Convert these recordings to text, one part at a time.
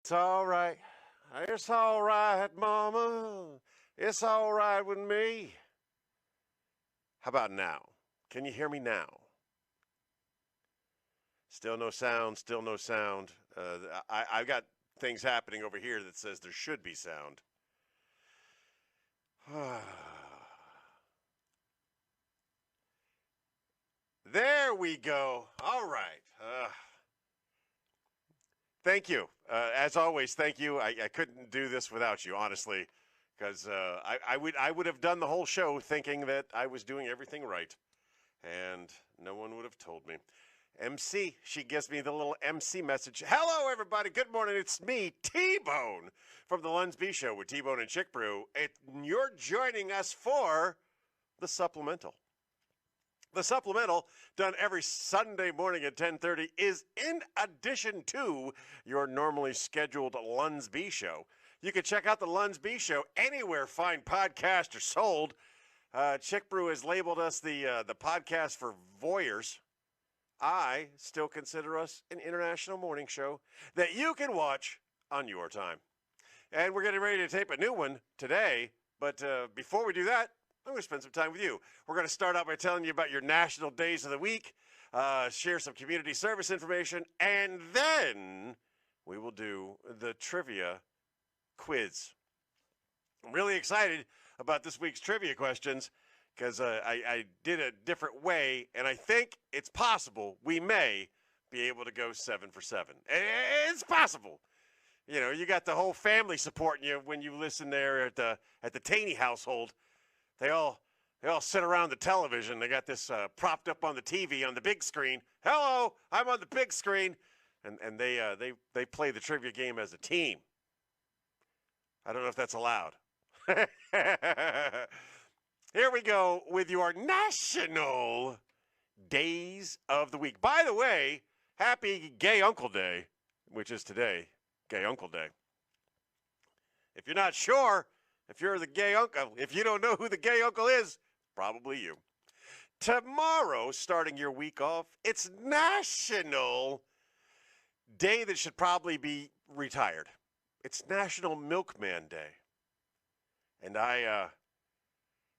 It's all right. It's all right, Mama. It's all right with me. How about now? Can you hear me now? Still no sound, still no sound. I've got things happening over here that says there should be sound. There we go. All right. Thank you. As always, thank you. I couldn't do this without you, honestly, because I would have done the whole show thinking that I was doing everything right, and no one would have told me. MC, she gives me the little MC message. Hello, everybody. Good morning. It's me, T-Bone, from the Lunsby Show with T-Bone and Chick Brew. You're joining us for the Supplemental. The Supplemental, done every Sunday morning at 10:30, is in addition to your normally scheduled Lunsby Show. You can check out the Lunsby Show anywhere fine podcasts are sold. Chick Brew has labeled us the podcast for voyeurs. I still consider us an international morning show that you can watch on your time. And we're getting ready to tape a new one today. But before we do that, I'm going to spend some time with you. We're going to start out by telling you about your national days of the week, share some community service information, and then we will do the trivia quiz. I'm really excited about this week's trivia questions because I did a different way, and I think it's possible we may be able to go 7 for 7. It's possible. You know, you got the whole family supporting you when you listen there at the Taney household. They all sit around the television. They got this propped up on the TV on the big screen. Hello, I'm on the big screen, and they play the trivia game as a team. I don't know if that's allowed. Here we go with your national days of the week. By the way, happy Gay Uncle Day, which is today, Gay Uncle Day. If you're not sure, if you're the gay uncle, if you don't know who the gay uncle is, probably you. Tomorrow, starting your week off, it's National Day that should probably be retired. It's National Milkman Day. And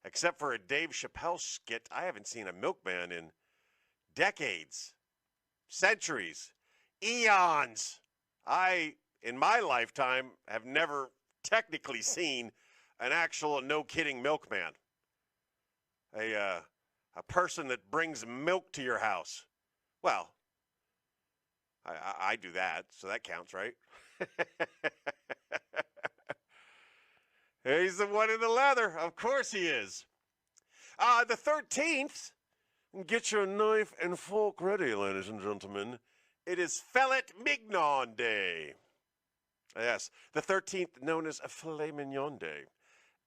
except for a Dave Chappelle skit, I haven't seen a milkman in decades, centuries, eons. In my lifetime, have never technically seen an actual no-kidding milkman. A person that brings milk to your house. Well, I do that, so that counts, right? He's the one in the leather. Of course he is. The 13th, get your knife and fork ready, ladies and gentlemen. It is Filet Mignon Day. Yes, the 13th, known as a Filet Mignon Day.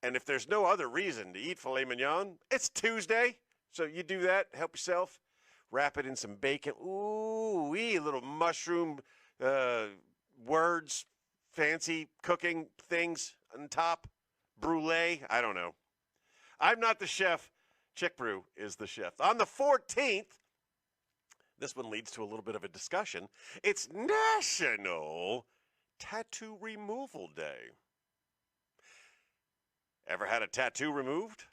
And if there's no other reason to eat filet mignon, it's Tuesday. So you do that, help yourself. Wrap it in some bacon. Ooh, little mushroom words, fancy cooking things on top. Brulee, I don't know. I'm not the chef. Chick Brew is the chef. On the 14th, this one leads to a little bit of a discussion. It's National Tattoo Removal Day. Ever had a tattoo removed?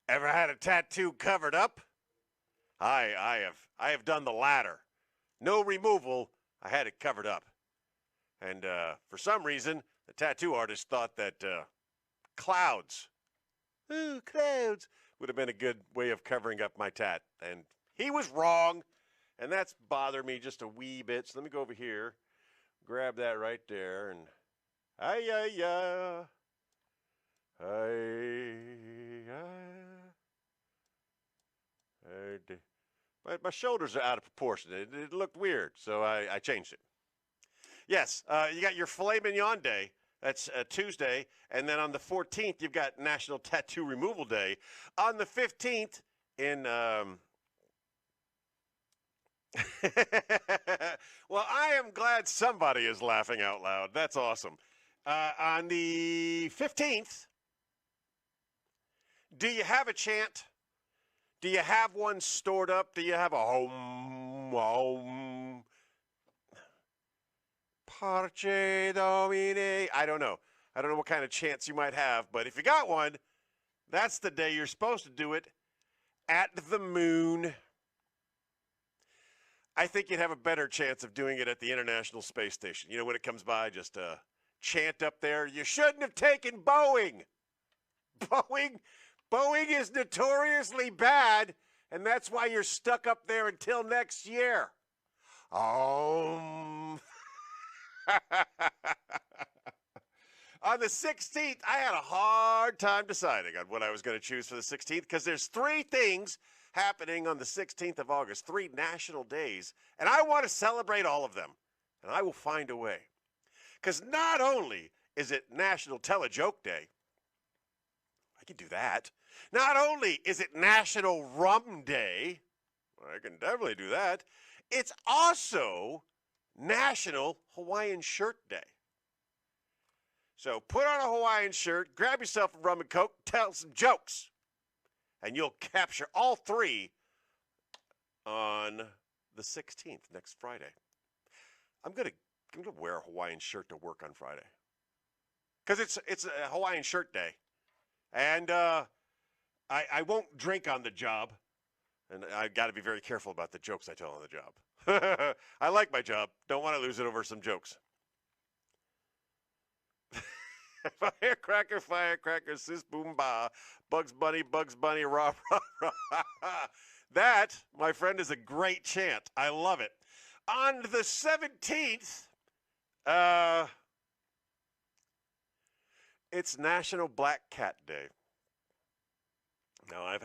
Ever had a tattoo covered up? I have done the latter. No removal, I had it covered up. And for some reason, the tattoo artist thought that clouds would have been a good way of covering up my tat. And he was wrong, and that's bothered me just a wee bit. So let me go over here, grab that right there, and my shoulders are out of proportion. It looked weird, so I changed it. Yes, you got your Filet Mignon Day. That's Tuesday. And then on the 14th, you've got National Tattoo Removal Day. On the 15th, well, I am glad somebody is laughing out loud. That's awesome. On the 15th, do you have a chant? Do you have one stored up? Do you have a home? Parce Domine. I don't know. I don't know what kind of chance you might have, but if you got one, that's the day you're supposed to do it, at the moon. I think you'd have a better chance of doing it at the International Space Station. You know, when it comes by, just chant up there, you shouldn't have taken Boeing. Boeing is notoriously bad, and that's why you're stuck up there until next year. On the 16th, I had a hard time deciding on what I was going to choose for the 16th because there's 3 things happening on the 16th of August, 3 national days, and I want to celebrate all of them, and I will find a way. Because not only is it National Tell a Joke Day, I can do that. Not only is it National Rum Day, I can definitely do that, it's also National Hawaiian Shirt Day. So put on a Hawaiian shirt, grab yourself a rum and coke, tell some jokes, and you'll capture all 3 on the 16th, next Friday. I'm gonna wear a Hawaiian shirt to work on Friday because it's a Hawaiian Shirt Day, and I won't drink on the job, and I got to be very careful about the jokes I tell on the job. I like my job, don't want to lose it over some jokes. Firecracker, firecracker, sis boom ba, Bugs Bunny, rah, rah, rah. That, my friend, is a great chant. I love it. On the 17th, it's National Black Cat Day. Now, I've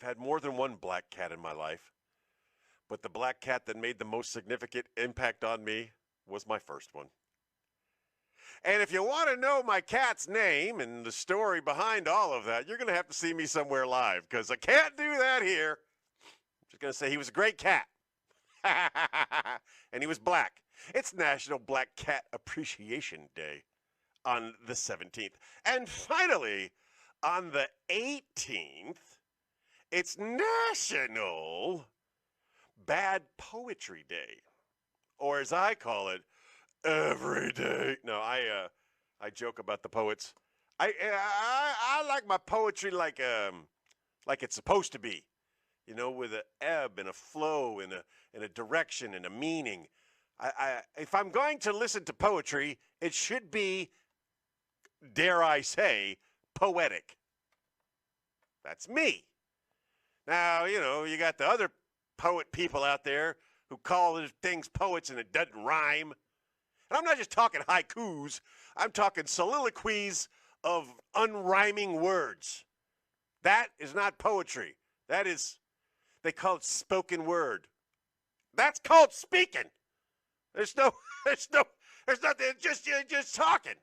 had more than one black cat in my life, but the black cat that made the most significant impact on me was my first one. And if you want to know my cat's name and the story behind all of that, you're going to have to see me somewhere live because I can't do that here. I'm just going to say he was a great cat. And he was black. It's National Black Cat Appreciation Day on the 17th. And finally, on the 18th, it's National Bad Poetry Day. Or as I call it, every day. No, I joke about the poets. I like my poetry like it's supposed to be, you know, with an ebb and a flow and a direction and a meaning. If I'm going to listen to poetry, it should be, dare I say, poetic. That's me. Now, you know, you got the other poet people out there who call things poets and it doesn't rhyme. And I'm not just talking haikus. I'm talking soliloquies of unrhyming words. That is not poetry. That is, they call it spoken word. That's called speaking. There's nothing, you're just talking.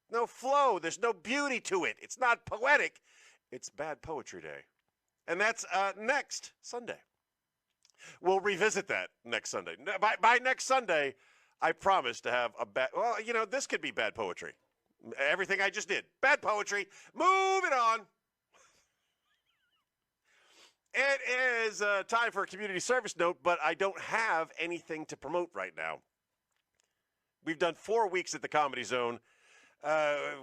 No flow. There's no beauty to it. It's not poetic. It's Bad Poetry Day. And that's next Sunday. We'll revisit that next Sunday. By next Sunday, I promise to have well, you know, this could be bad poetry. Everything I just did. Bad poetry. Moving on. It is time for a community service note, but I don't have anything to promote right now. We've done 4 weeks at the Comedy Zone.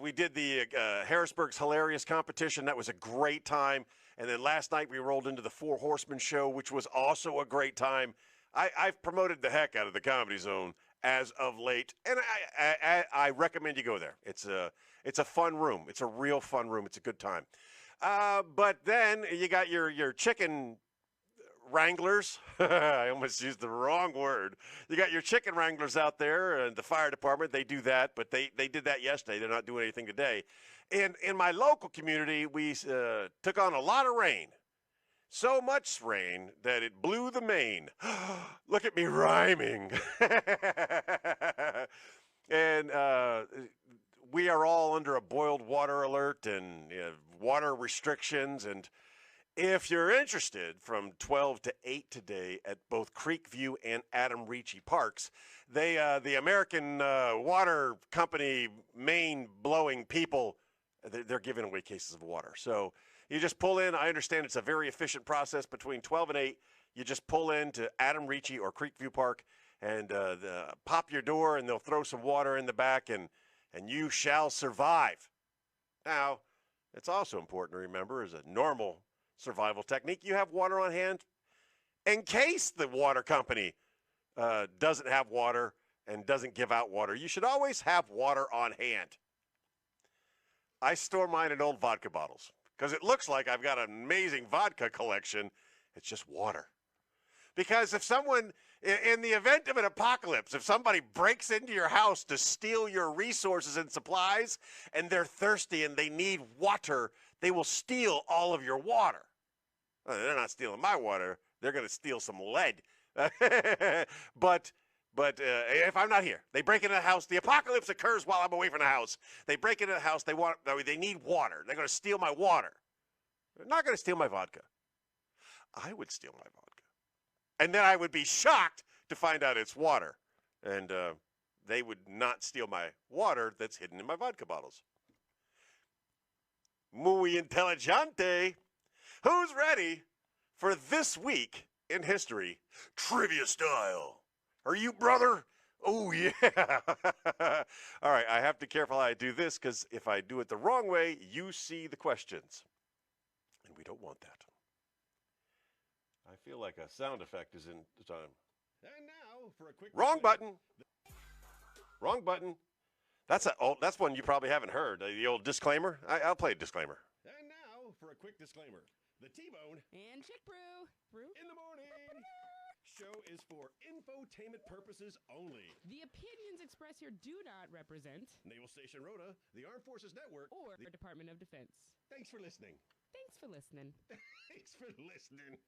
We did the Harrisburg's Hilarious competition. That was a great time. And then last night we rolled into the Four Horsemen show, which was also a great time. I've promoted the heck out of the Comedy Zone as of late, and I recommend you go there. It's a fun room. It's a real fun room. It's a good time. But then you got your chicken wranglers. I almost used the wrong word. You got your chicken wranglers out there, and the fire department, they do that, but they did that yesterday. They're not doing anything today. And in my local community, we took on a lot of rain. So much rain that it blew the main. Look at me rhyming. And we are all under a boiled water alert and water restrictions. And if you're interested, from 12 to 8 today at both Creekview and Adam Ricci Parks, the American Water Company main blowing people, they're giving away cases of water. So you just pull in. I understand it's a very efficient process between 12 and 8. You just pull in to Adam Ricci or Creekview Park, and pop your door, and they'll throw some water in the back, and you shall survive. Now, it's also important to remember, as a normal survival technique, you have water on hand in case the water company doesn't have water and doesn't give out water. You should always have water on hand. I store mine in old vodka bottles because it looks like I've got an amazing vodka collection. It's just water. Because if someone, in the event of an apocalypse, if somebody breaks into your house to steal your resources and supplies, and they're thirsty and they need water, they will steal all of your water. Well, they're not stealing my water. They're going to steal some lead. But if I'm not here, they break into the house. The apocalypse occurs while I'm away from the house. They break into the house. They need water. They're going to steal my water. They're not going to steal my vodka. I would steal my vodka. And then I would be shocked to find out it's water. And they would not steal my water that's hidden in my vodka bottles. Muy inteligente. Who's ready for this week in history? Trivia style. Are you, brother? Oh, yeah. All right, I have to be careful how I do this, because if I do it the wrong way, you see the questions. And we don't want that. I feel like a sound effect is in time. And now for a quick Wrong button. Wrong button. That's one you probably haven't heard. The old disclaimer. I'll play a disclaimer. And now for a quick disclaimer. The T-Bone and Chick Brew in the morning show is for infotainment purposes only. The opinions expressed here do not represent Naval Station Rhoda, the Armed Forces Network, or the Department of Defense. Thanks for listening. Thanks for listening. Thanks for listening.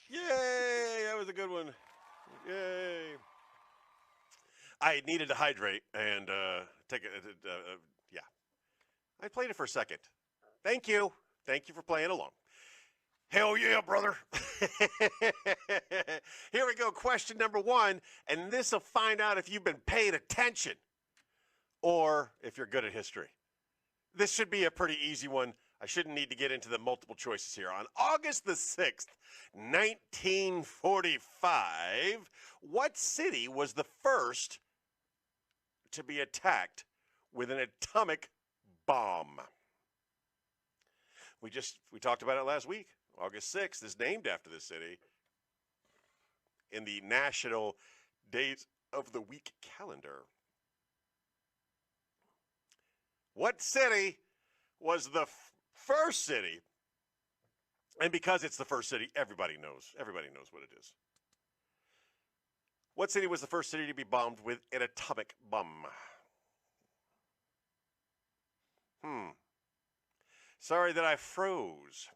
Yay! That was a good one. Yay! I needed to hydrate and take it. Yeah, I played it for a second. Thank you. Thank you for playing along. Hell yeah, brother. Here we go. Question number one, and this will find out if you've been paying attention or if you're good at history. This should be a pretty easy one. I shouldn't need to get into the multiple choices here. On August the 6th, 1945, what city was the first to be attacked with an atomic bomb? We talked about it last week. August 6th is named after the city in the National Days of the Week calendar. What city was the first city? And because it's the first city, everybody knows what it is. What city was the first city to be bombed with an atomic bomb? Sorry that I froze.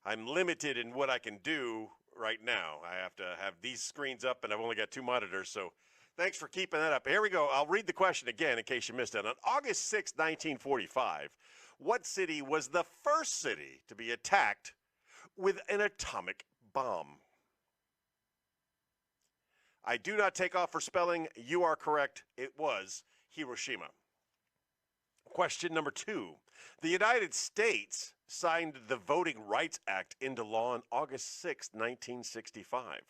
I'm limited in what I can do right now. I have to have these screens up, and I've only got two monitors, so thanks for keeping that up. Here we go. I'll read the question again in case you missed it. On August 6, 1945, what city was the first city to be attacked with an atomic bomb? I do not take off for spelling. You are correct. It was Hiroshima. Question number two. The United States signed the Voting Rights Act into law on August 6, 1965.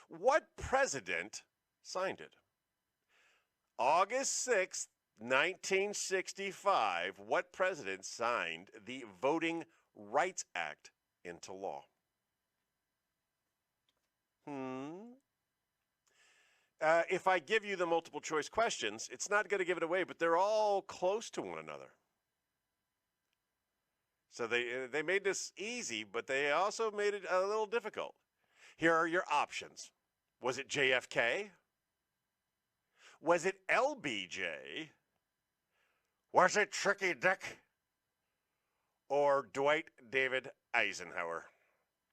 What president signed it? August 6, 1965, what president signed the Voting Rights Act into law? If I give you the multiple choice questions, it's not going to give it away, but they're all close to one another. So they made this easy, but they also made it a little difficult. Here are your options. Was it JFK? Was it LBJ? Was it Tricky Dick? Or Dwight David Eisenhower?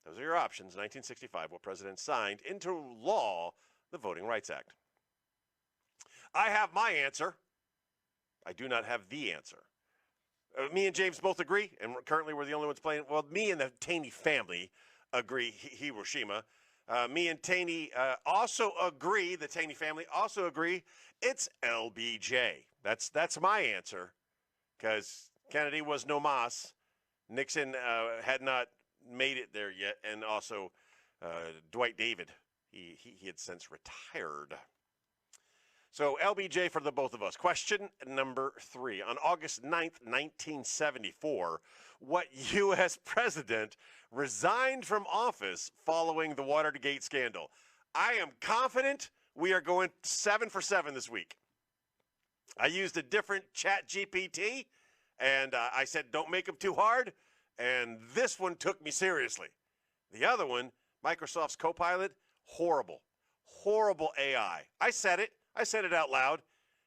Those are your options. 1965, what president signed into law the Voting Rights Act? I have my answer. I do not have the answer. Me and James both agree, and currently we're the only ones playing. Well, me and the Taney family agree, Hiroshima. Me and Taney also agree, the Taney family also agree, it's LBJ. That's my answer, because Kennedy was no mas. Nixon had not made it there yet, and also Dwight David, He had since retired. So LBJ for the both of us. Question number 3. On August 9th, 1974, what U.S. president resigned from office following the Watergate scandal? I am confident we are going 7 for 7 this week. I used a different chat GPT, and I said, don't make them too hard, and this one took me seriously. The other one, Microsoft's Copilot, horrible AI. I said it out loud.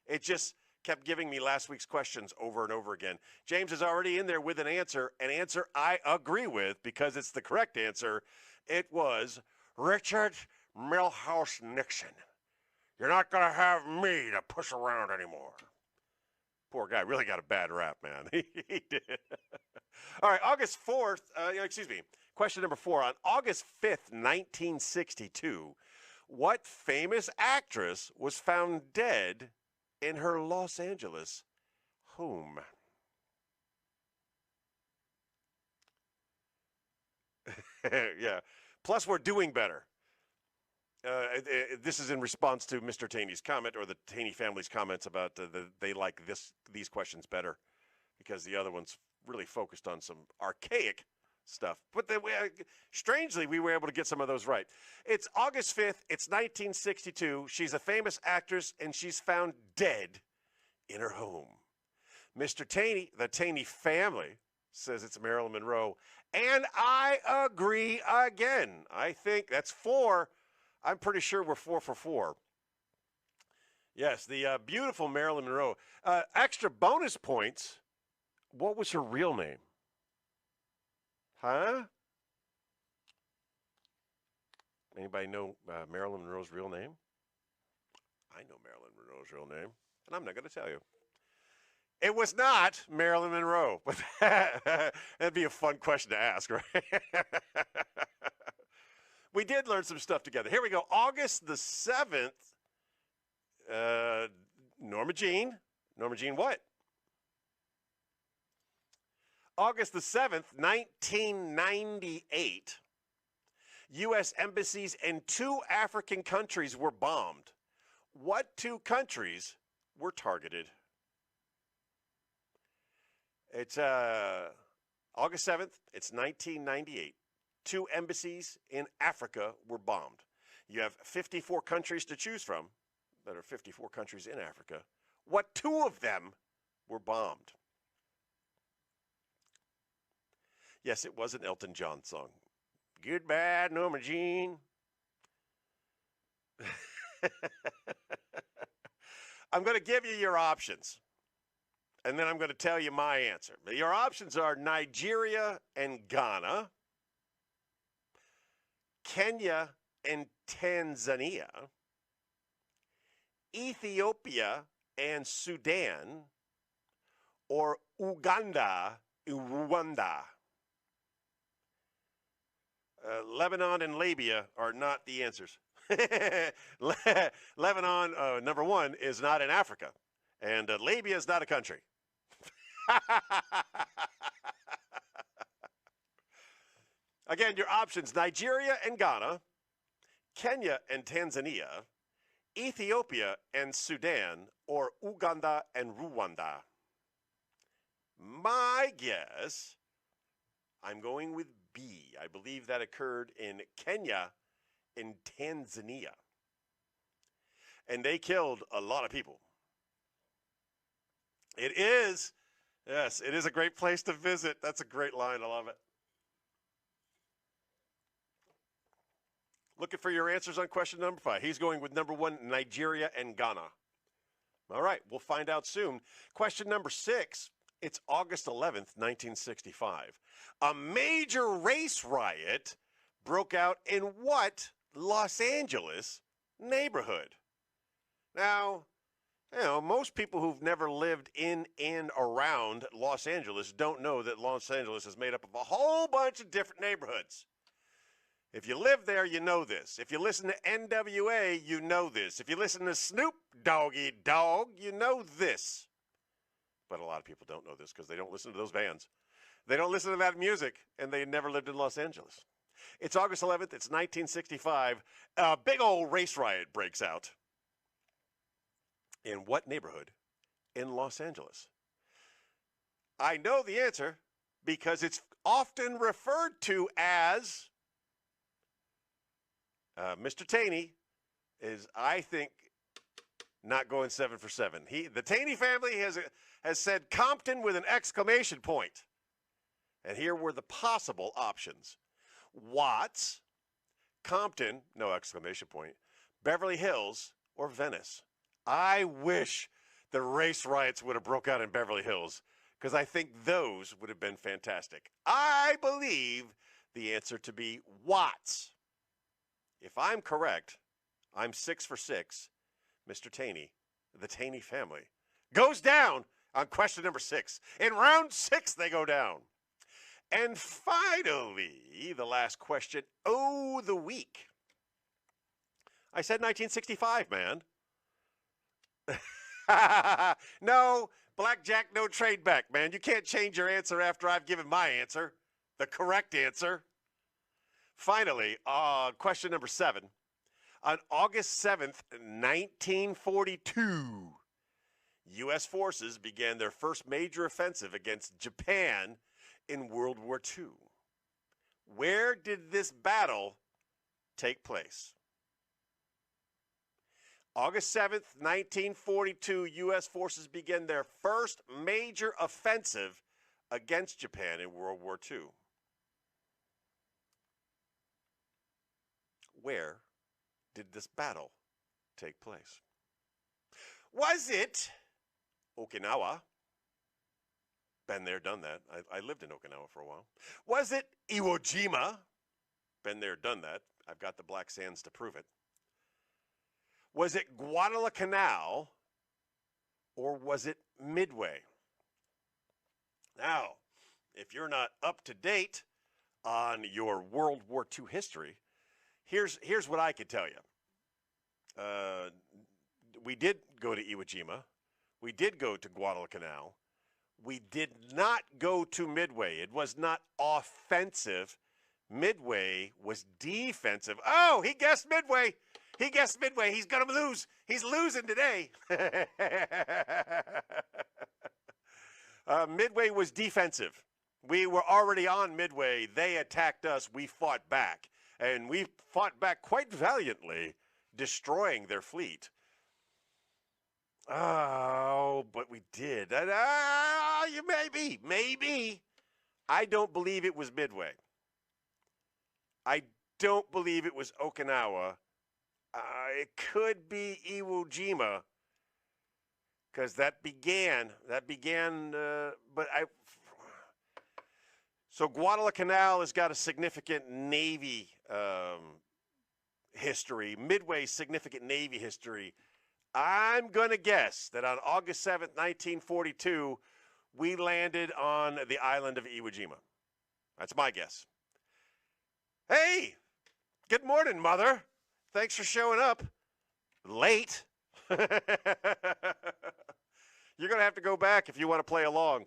It just kept giving me last week's questions over and over again. James is already in there with an answer I agree with because it's the correct answer. It was Richard Milhouse Nixon. You're not going to have me to push around anymore. Poor guy really got a bad rap, man. He did. All right, August 4th, question number 4. On August 5th, 1962, what famous actress was found dead in her Los Angeles home? Yeah. Plus, we're doing better. This is in response to Mr. Taney's comment, or the Taney family's comments about they like these questions better because the other ones really focused on some archaic stuff. But strangely, we were able to get some of those right. It's August 5th. It's 1962. She's a famous actress, and she's found dead in her home. Mr. Taney, the Taney family, says it's Marilyn Monroe. And I agree again. I think that's 4. I'm pretty sure we're 4 for 4. Yes, the beautiful Marilyn Monroe. Extra bonus points. What was her real name? Huh? Anybody know Marilyn Monroe's real name? I know Marilyn Monroe's real name, and I'm not going to tell you. It was not Marilyn Monroe, but that'd be a fun question to ask, right? We did learn some stuff together. Here we go. August the 7th, Norma Jean. Norma Jean what? August the 7th, 1998, U.S. embassies in 2 African countries were bombed. What 2 countries were targeted? It's August 7th, it's 1998. 2 embassies in Africa were bombed. You have 54 countries to choose from. That are 54 countries in Africa. What 2 of them were bombed? Yes, it was an Elton John song. Goodbye, Norma Jean. I'm going to give you your options, and then I'm going to tell you my answer. Your options are Nigeria and Ghana, Kenya and Tanzania, Ethiopia and Sudan, or Uganda and Rwanda. Lebanon and Libya are not the answers. Lebanon, number 1, is not in Africa, and Libya is not a country. Again, your options: Nigeria and Ghana, Kenya and Tanzania, Ethiopia and Sudan, or Uganda and Rwanda. My guess, I'm going with B. I believe that occurred in Kenya and Tanzania. And they killed a lot of people. It is, yes, it is a great place to visit. That's a great line. I love it. Looking for your answers on question number 5. He's going with number 1, Nigeria and Ghana. All right, we'll find out soon. Question number 6. It's August 11th, 1965. A major race riot broke out in what Los Angeles neighborhood? Now, most people who've never lived in and around Los Angeles don't know that Los Angeles is made up of a whole bunch of different neighborhoods. If you live there, you know this. If you listen to NWA, you know this. If you listen to Snoop Doggy Dogg, you know this. But a lot of people don't know this because they don't listen to those bands. They don't listen to that music, and they never lived in Los Angeles. It's August 11th. It's 1965. A big old race riot breaks out. In what neighborhood in Los Angeles? I know the answer because it's often referred to as Mr. Taney is, I think, not going 7 for 7. The Taney family has said Compton with an exclamation point. And here were the possible options. Watts, Compton, no exclamation point, Beverly Hills, or Venice. I wish the race riots would have broke out in Beverly Hills because I think those would have been fantastic. I believe the answer to be Watts. If I'm correct, I'm 6 for 6. Mr. Taney, the Taney family, goes down on question number 6. In round 6, they go down. And finally, the last question, the week. I said 1965, man. No, blackjack, no trade back, man. You can't change your answer after I've given my answer, the correct answer. Finally, question number 7. On August 7th, 1942, U.S. forces began their first major offensive against Japan in World War II. Where did this battle take place? August 7th, 1942, U.S. forces began their first major offensive against Japan in World War II. Where did this battle take place? Was it Okinawa? Been there, done that. I lived in Okinawa for a while. Was it Iwo Jima? Been there, done that. I've got the black sands to prove it. Was it Guadalcanal, or was it Midway? Now, if you're not up to date on your World War II history, here's what I could tell you. We did go to Iwo Jima. We did go to Guadalcanal. We did not go to Midway. It was not offensive. Midway was defensive. Oh, he guessed Midway. He guessed Midway. He's going to lose. He's losing today. Midway was defensive. We were already on Midway. They attacked us. We fought back. And we fought back quite valiantly, destroying their fleet. Oh, but we did. Maybe. I don't believe it was Midway. I don't believe it was Okinawa. It could be Iwo Jima, because that began, so Guadalcanal has got a significant Navy history, Midway's significant Navy history. I'm going to guess that on August 7th, 1942, we landed on the island of Iwo Jima. That's my guess. Hey, good morning, Mother. Thanks for showing up. Late. You're going to have to go back if you want to play along,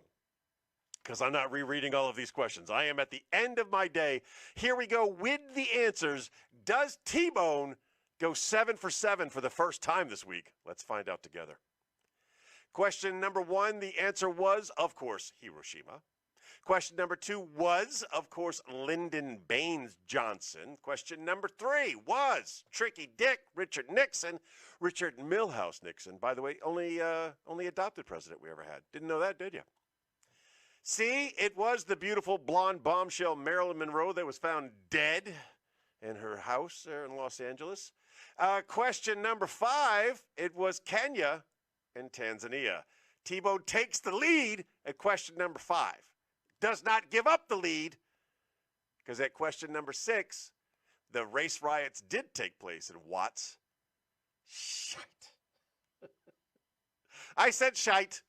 because I'm not rereading all of these questions. I am at the end of my day. Here we go with the answers. Does T-Bone go 7 for 7 for the first time this week? Let's find out together. Question number 1, the answer was, of course, Hiroshima. Question number 2 was, of course, Lyndon Baines Johnson. Question number 3 was Tricky Dick, Richard Nixon, Richard Milhouse Nixon. By the way, only adopted president we ever had. Didn't know that, did you? C, it was the beautiful blonde bombshell Marilyn Monroe that was found dead in her house there in Los Angeles. Question number 5, it was Kenya and Tanzania. T-Bone takes the lead at question number 5. Does not give up the lead, because at question number 6, the race riots did take place in Watts. Shite. I said shite.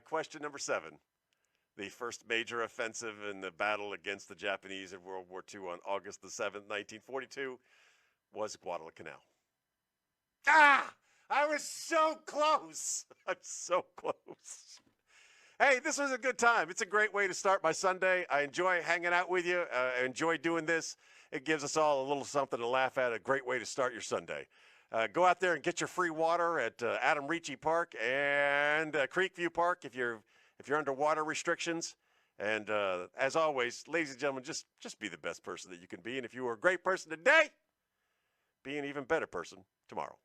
Question number 7. The first major offensive in the battle against the Japanese in World War II on August the 7th, 1942, was Guadalcanal. I was so close. I'm so close. Hey, this was a good time. It's a great way to start my Sunday. I enjoy hanging out with you. I enjoy doing this. It gives us all a little something to laugh at, a great way to start your Sunday. Go out there and get your free water at Adam Ricci Park and Creekview Park if you're under water restrictions. And as always, ladies and gentlemen, just be the best person that you can be. And if you were a great person today, be an even better person tomorrow.